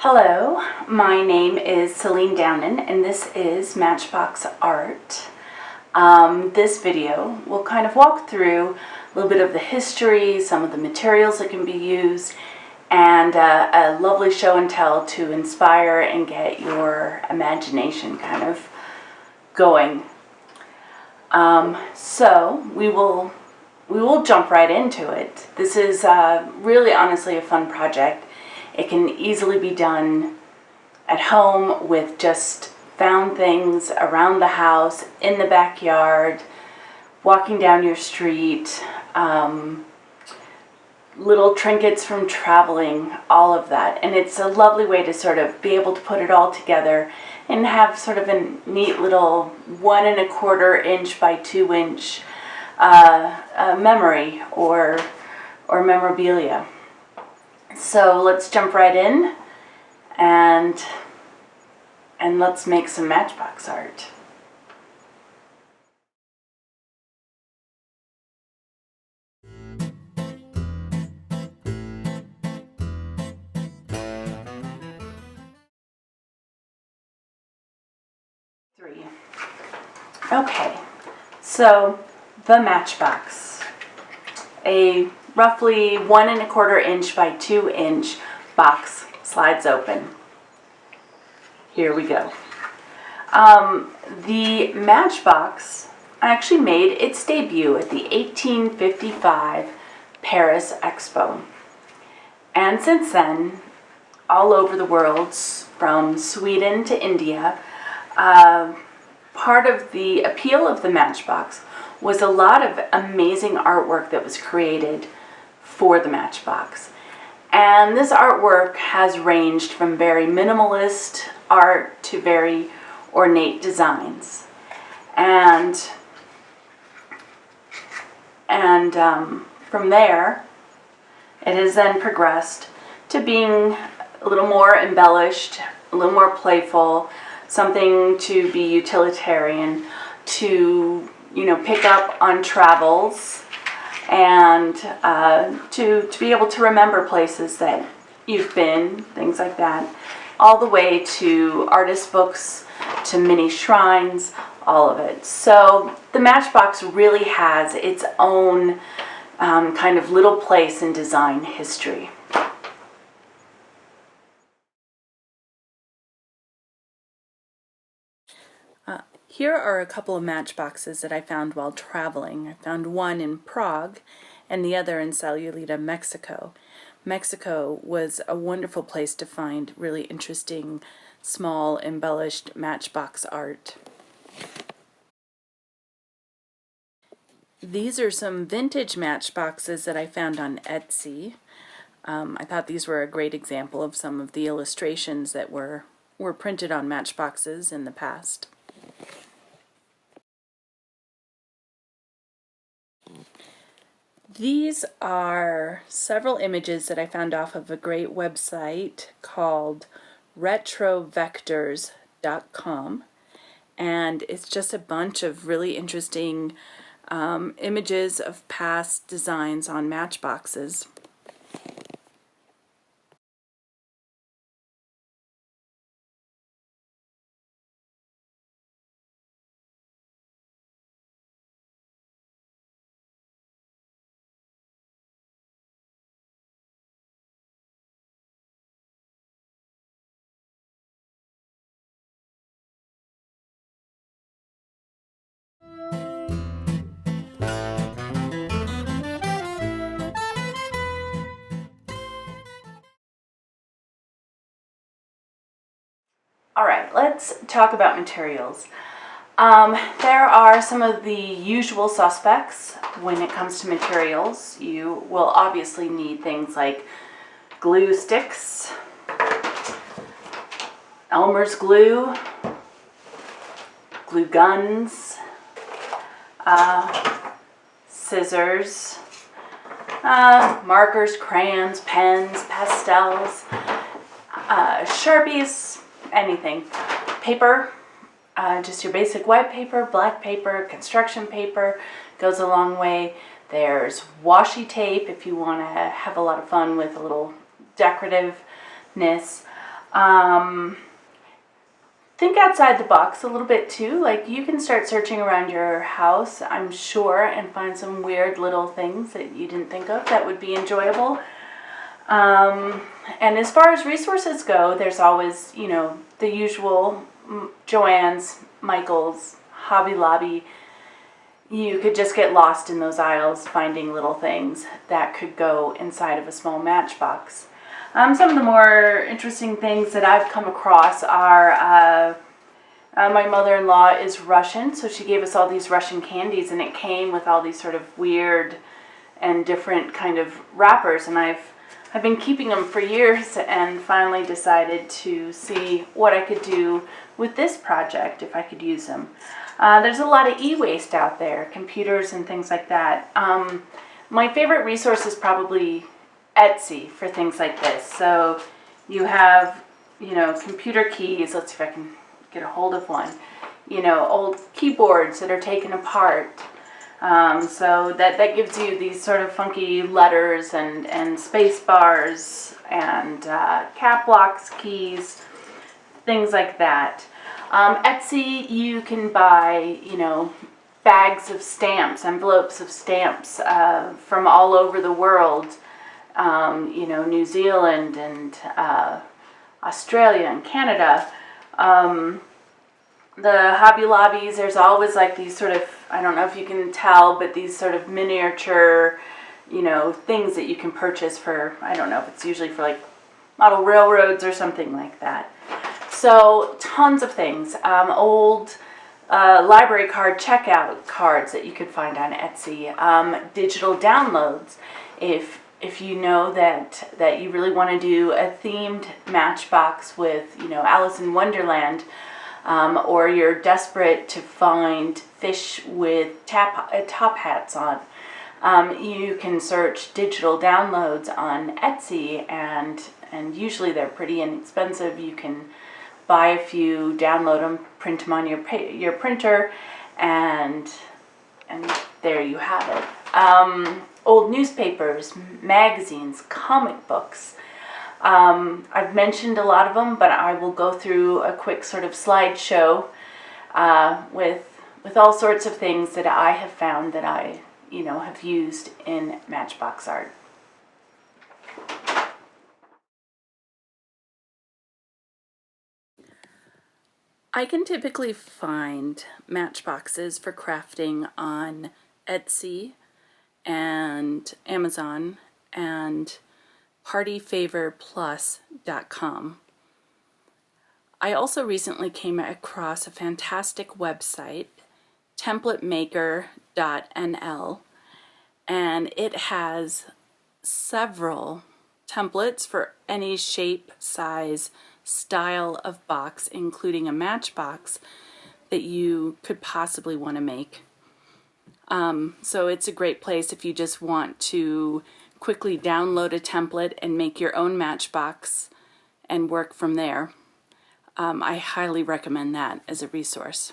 Hello, my name is Céline Downen and this is Matchbox Art. This video will kind of walk through a little bit of the history, some of the materials that can be used, and a lovely show and tell to inspire and get your imagination kind of going. So we will jump right into it. This is really honestly a fun project. It can easily be done at home with just found things around the house, in the backyard, walking down your street, little trinkets from traveling, all of that. And it's a lovely way to sort of be able to put it all together and have sort of a neat little 1¼ inch by 2 inch memory or memorabilia. So let's jump right in and let's make some Matchbox art. Okay, so the Matchbox, a roughly 1¼ inch by 2 inch box, slides open. Here we go. The Matchbox actually made its debut at the 1855 Paris Expo. And since then, all over the world, from Sweden to India, part of the appeal of the Matchbox was a lot of amazing artwork that was created for the Matchbox. And this artwork has ranged from very minimalist art to very ornate designs. And from there, it has then progressed to being a little more embellished, a little more playful, something to be utilitarian, to pick up on travels, and to be able to remember places that you've been, things like that, all the way to artist books, to mini shrines, all of it. So the Matchbox really has its own kind of little place in design history. Here are a couple of matchboxes that I found while traveling. I found one in Prague and the other in Sayulita, Mexico. Mexico was a wonderful place to find really interesting, small, embellished matchbox art. These are some vintage matchboxes that I found on Etsy. I thought these were a great example of some of the illustrations that were printed on matchboxes in the past. These are several images that I found off of a great website called retrovectors.com, and it's just a bunch of really interesting images of past designs on matchboxes. Alright, let's talk about materials. There are some of the usual suspects when it comes to materials. You will obviously need things like glue sticks, Elmer's glue, glue guns, scissors, markers, crayons, pens, pastels, Sharpies, anything. Paper, just your basic white paper, black paper, construction paper goes a long way. There's washi tape if you want to have a lot of fun with a little decorativeness. Think outside the box a little bit too. Like, you can start searching around your house, I'm sure, and find some weird little things that you didn't think of that would be enjoyable. And as far as resources go, there's always, the usual Joann's, Michael's, Hobby Lobby. You could just get lost in those aisles finding little things that could go inside of a small Matchbox. Some of the more interesting things that I've come across are my mother-in-law is Russian, so she gave us all these Russian candies, and it came with all these sort of weird and different kind of wrappers, and I've been keeping them for years and finally decided to see what I could do with this project, if I could use them. There's a lot of e-waste out there, computers and things like that. My favorite resource is probably Etsy for things like this. So you have, computer keys. Let's see if I can get a hold of one. Old keyboards that are taken apart. So that gives you these sort of funky letters and space bars and cap locks, keys, things like that. Etsy, you can buy, bags of stamps, envelopes of stamps from all over the world. New Zealand and Australia and Canada. The Hobby Lobbies, there's always like these sort of, I don't know if you can tell, but these sort of miniature, things that you can purchase for, I don't know if it's usually for like model railroads or something like that. So tons of things. Old library card checkout cards that you could find on Etsy. Digital downloads. If you know that you really want to do a themed Matchbox with, Alice in Wonderland, or you're desperate to find fish with top hats on, you can search digital downloads on Etsy, and usually they're pretty inexpensive. You can buy a few, download them, print them on your printer, and there you have it. Old newspapers, magazines, comic books. I've mentioned a lot of them, but I will go through a quick sort of slideshow with all sorts of things that I have found that I, have used in Matchbox art. I can typically find matchboxes for crafting on Etsy and Amazon and partyfavorplus.com. I also recently came across a fantastic website, templatemaker.nl, and it has several templates for any shape, size, style of box, including a matchbox that you could possibly want to make. So it's a great place if you just want to quickly download a template and make your own matchbox and work from there. I highly recommend that as a resource.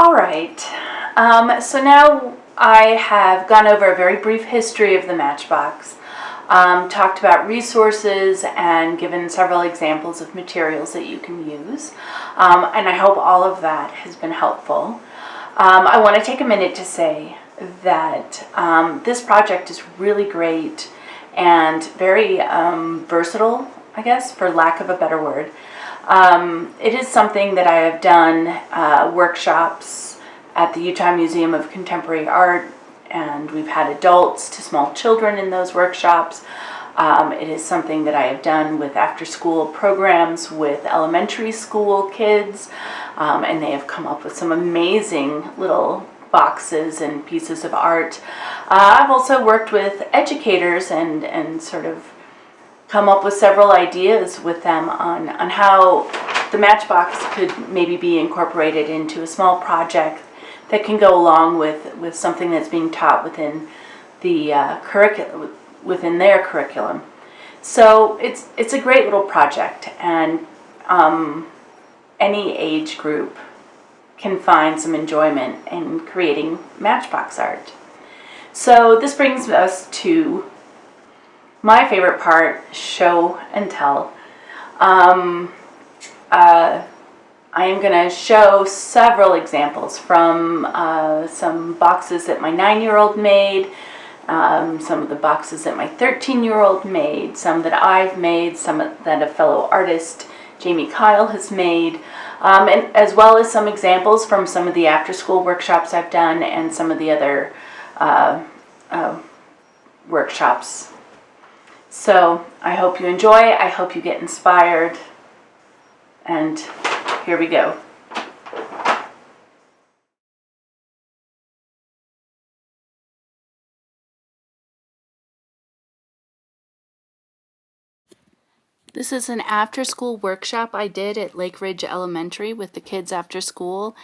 All right, so now I have gone over a very brief history of the Matchbox, talked about resources and given several examples of materials that you can use, and I hope all of that has been helpful. I want to take a minute to say that this project is really great and very versatile, I guess, for lack of a better word. It is something that I have done workshops at the Utah Museum of Contemporary Art, and we've had adults to small children in those workshops. It is something that I have done with after-school programs with elementary school kids, and they have come up with some amazing little boxes and pieces of art. I've also worked with educators and sort of come up with several ideas with them on how the Matchbox could maybe be incorporated into a small project that can go along with something that's being taught within the within their curriculum. So it's a great little project, and any age group can find some enjoyment in creating Matchbox art. So this brings us to my favorite part, show and tell. I am going to show several examples from some boxes that my 9-year-old made, some of the boxes that my 13-year-old made, some that I've made, some that a fellow artist, Jamie Kyle, has made, and as well as some examples from some of the after-school workshops I've done and some of the other workshops. So I hope you enjoy, I hope you get inspired, and here we go. This is an after-school workshop I did at Lake Ridge Elementary with the kids after school,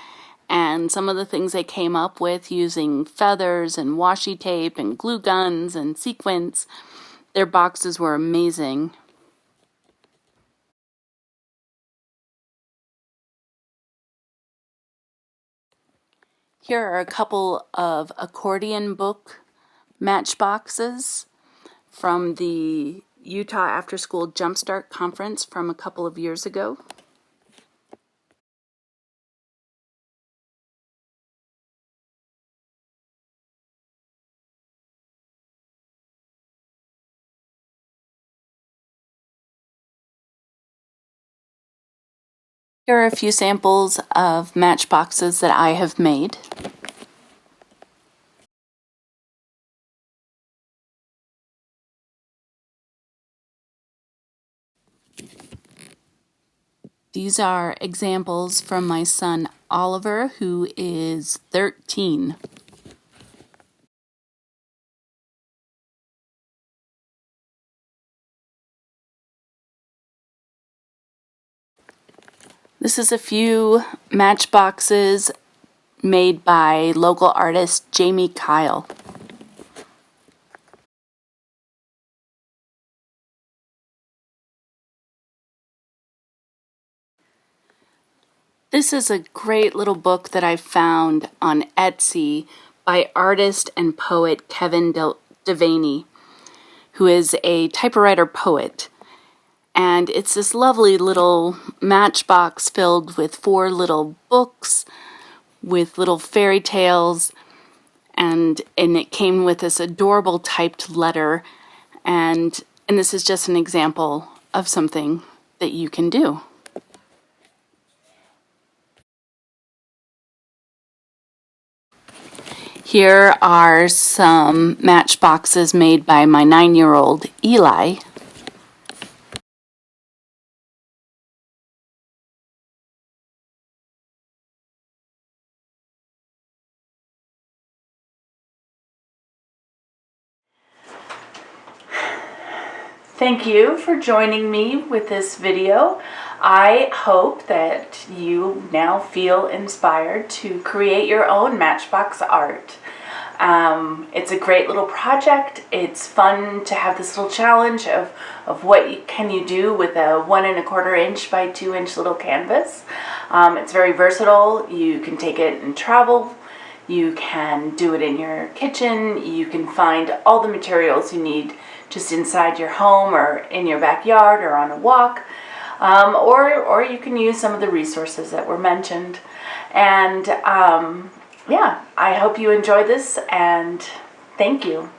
and some of the things they came up with using feathers and washi tape and glue guns and sequins. Their boxes were amazing. Here are a couple of accordion book matchboxes from the Utah After School Jumpstart Conference from a couple of years ago. Here are a few samples of matchboxes that I have made. These are examples from my son Oliver, who is 13. This is a few matchboxes made by local artist Jamie Kyle. This is a great little book that I found on Etsy by artist and poet Kevin Devaney, who is a typewriter poet. And it's this lovely little matchbox filled with 4 little books with little fairy tales, and it came with this adorable typed letter, and this is just an example of something that you can do. Here are some matchboxes made by my 9-year-old Eli. Thank you for joining me with this video. I hope that you now feel inspired to create your own Matchbox art. It's a great little project. It's fun to have this little challenge of what can you do with a 1¼ inch by 2 inch little canvas. It's very versatile. You can take it and travel. You can do it in your kitchen. You can find all the materials you need just inside your home or in your backyard or on a walk. Or you can use some of the resources that were mentioned. And yeah, I hope you enjoy this, and thank you.